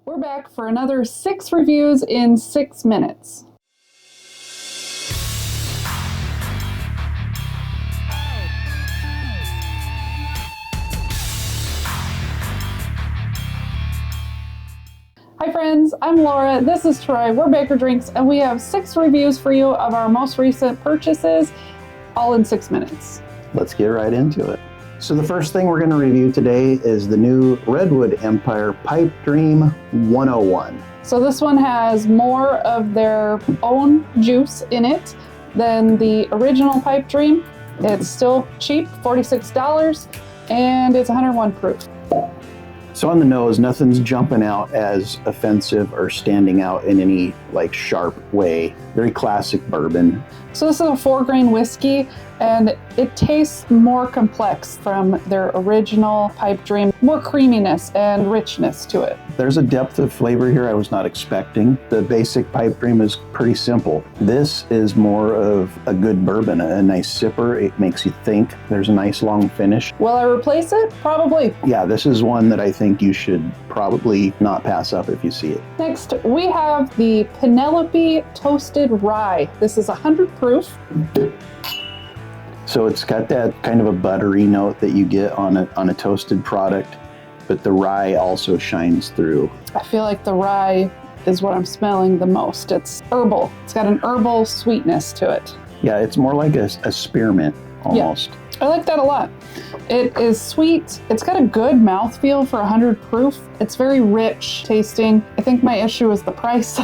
We're back for another 6 reviews in 6 minutes. Hi friends, I'm Laura, this is Troy, we're Baker Drinks, and we have 6 reviews for you of our most recent purchases, all in 6 minutes. Let's get right into it. So the first thing we're going to review today is the new Redwood Empire Pipedream 101. So this one has more of their own juice in it than the original Pipedream. It's still cheap, $46, and it's 101 proof. So on the nose, nothing's jumping out as offensive or standing out in any sharp way. Very classic bourbon. So this is a 4-grain whiskey, and it tastes more complex from their original Pipedream. More creaminess and richness to it. There's a depth of flavor here I was not expecting. The basic Pipedream is pretty simple. This is more of a good bourbon, a nice sipper. It makes you think. There's a nice long finish. Will I replace it? Probably. Yeah, this is one that I think you should probably not pass up if you see it. Next, we have the Penelope Toasted Rye. This is 100 proof. So it's got that kind of a buttery note that you get on a toasted product, but the rye also shines through. I feel like the rye is what I'm smelling the most. It's herbal. It's got an herbal sweetness to it. Yeah, it's more like a spearmint almost. Yeah, I like that a lot. It is sweet. It's got a good mouthfeel for 100 proof. It's very rich tasting. I think my issue is the price.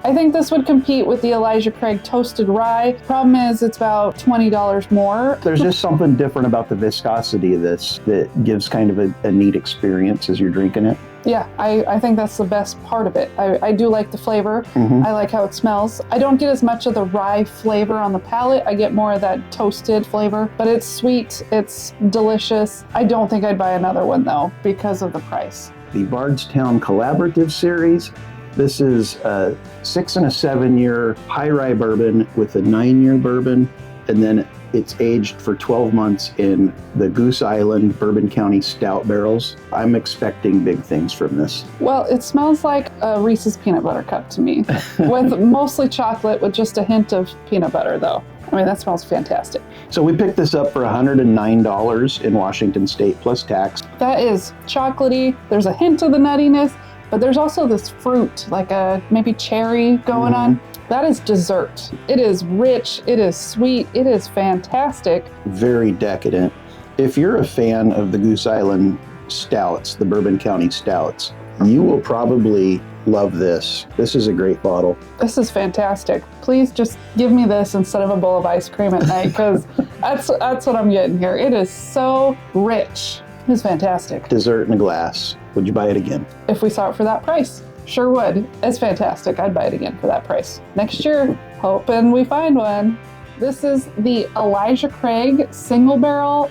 I think this would compete with the Elijah Craig Toasted Rye. Problem is it's about $20 more. There's just something different about the viscosity of this that gives kind of a neat experience as you're drinking it. Yeah, I think that's the best part of it. I do like the flavor. I like how it smells. I don't get as much of the rye flavor on the palate. I get more of that toasted flavor, but it's sweet, it's delicious. I don't think I'd buy another one though because of the price. The Bardstown Collaborative Series. This is a 6 and a 7 year high rye bourbon with a 9-year bourbon, and then it's aged for 12 months in the Goose Island Bourbon County Stout barrels. I'm expecting big things from this. Well, it smells like a Reese's peanut butter cup to me, with mostly chocolate with just a hint of peanut butter though. I mean, that smells fantastic. So we picked this up for $109 in Washington State plus tax. That is chocolatey. There's a hint of the nuttiness, but there's also this fruit, like a maybe cherry going on. That is dessert. It is rich, it is sweet, it is fantastic. Very decadent. If you're a fan of the Goose Island Stouts, the Bourbon County Stouts, you will probably love this. This is a great bottle. This is fantastic. Please just give me this instead of a bowl of ice cream at night, because that's what I'm getting here. It is so rich. It's fantastic. Dessert in a glass. Would you buy it again? If we saw it for that price. Sure would. It's fantastic. I'd buy it again for that price. Next year, hoping we find one. This is the Elijah Craig single barrel.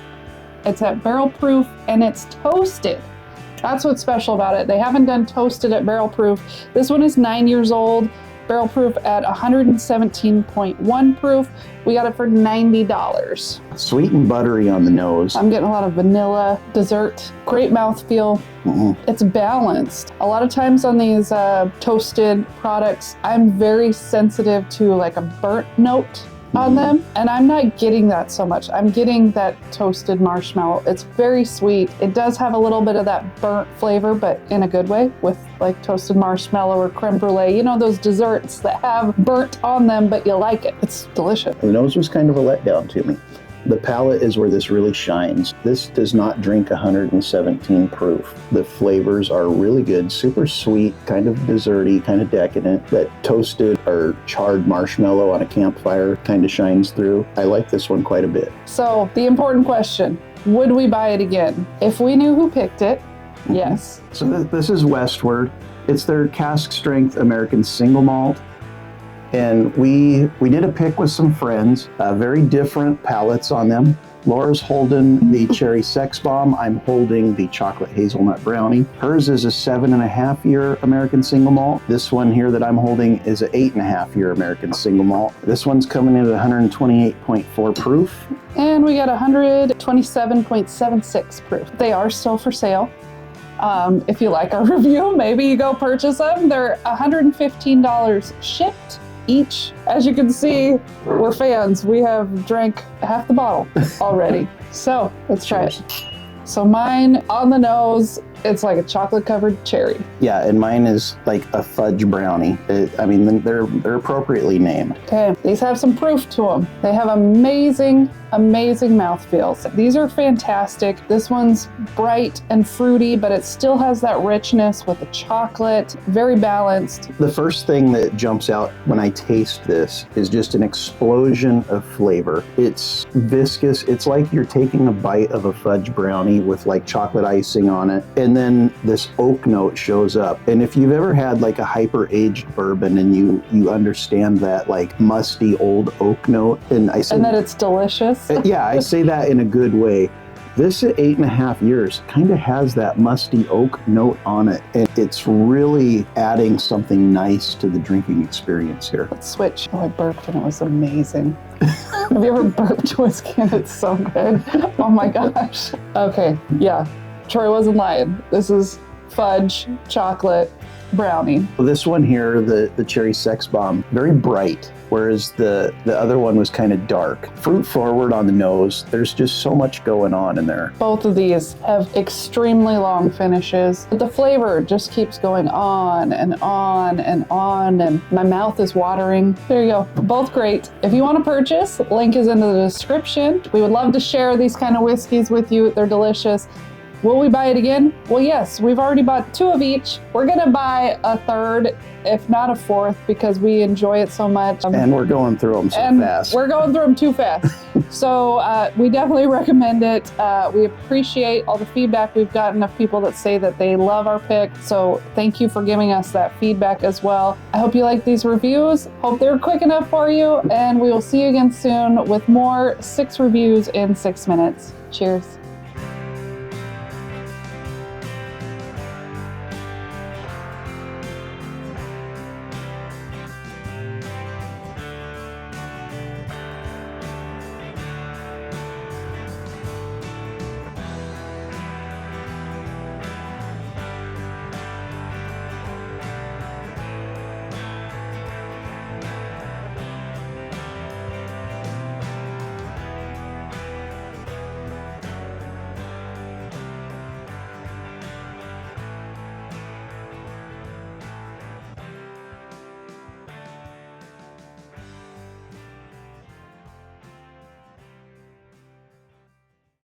It's at barrel proof and it's toasted. That's what's special about it. They haven't done toasted at barrel proof. This one is 9 years old, barrel proof at 117.1 proof. We got it for $90. Sweet and buttery on the nose. I'm getting a lot of vanilla dessert. Great mouthfeel. It's balanced. A lot of times on these toasted products, I'm very sensitive to like a burnt note on them, and I'm not getting that so much. I'm getting that toasted marshmallow. It's very sweet. It does have a little bit of that burnt flavor, but in a good way, with like toasted marshmallow or creme brulee. You know, those desserts that have burnt on them, but you like it. It's delicious. The nose was kind of a letdown to me. The palate is where this really shines. This does not drink 117 proof. The flavors are really good, super sweet, kind of desserty, kind of decadent. That toasted or charred marshmallow on a campfire kind of shines through. I like this one quite a bit. So the important question, would we buy it again? If we knew who picked it, yes. So this is Westward. It's their cask strength American single malt. And we did a pick with some friends, very different palates on them. Laura's holding the cherry sex bomb. I'm holding the chocolate hazelnut brownie. Hers is a 7.5-year American single malt. This one here that I'm holding is an 8.5-year American single malt. This one's coming in at 128.4 proof. And we got 127.76 proof. They are still for sale. If you like our review, maybe you go purchase them. They're $115 shipped each. As you can see, we're fans. We have drank half the bottle already. So let's try it. So mine, on the nose, it's like a chocolate covered cherry. Yeah, and mine is like a fudge brownie. I mean, they're appropriately named. Okay, these have some proof to them. They have amazing mouthfeels. These are fantastic. This one's bright and fruity, but it still has that richness with the chocolate. Very balanced. The first thing that jumps out when I taste this is just an explosion of flavor. It's viscous. It's like you're taking a bite of a fudge brownie with like chocolate icing on it. And then this oak note shows up. And if you've ever had like a hyper-aged bourbon and you understand that like musty old oak note, and that it's delicious. Yeah, I say that in a good way. This at 8.5 years kind of has that musty oak note on it, and it's really adding something nice to the drinking experience here. Let's switch. Oh, I burped and it was amazing. Have you ever burped whiskey and it's so good? Oh my gosh. Okay, yeah, Troy wasn't lying. This is fudge, chocolate, brownie. Well, this one here, the cherry sex bomb, very bright, whereas the other one was kind of dark. Fruit forward on the nose. There's just so much going on in there. Both of these have extremely long finishes, but the flavor just keeps going on and on and on, and my mouth is watering. There you go. Both great. If you want to purchase, link is in the description. We would love to share these kind of whiskeys with you. They're delicious. Will we buy it again? Well, yes, we've already bought 2 of each. We're gonna buy a third, if not a fourth, because we enjoy it so much. And we're going through them so fast. We're going through them too fast. So we definitely recommend it. We appreciate all the feedback we've gotten of people that say that they love our pick. So thank you for giving us that feedback as well. I hope you like these reviews. Hope they're quick enough for you. And we will see you again soon with more 6 reviews in 6 minutes. Cheers.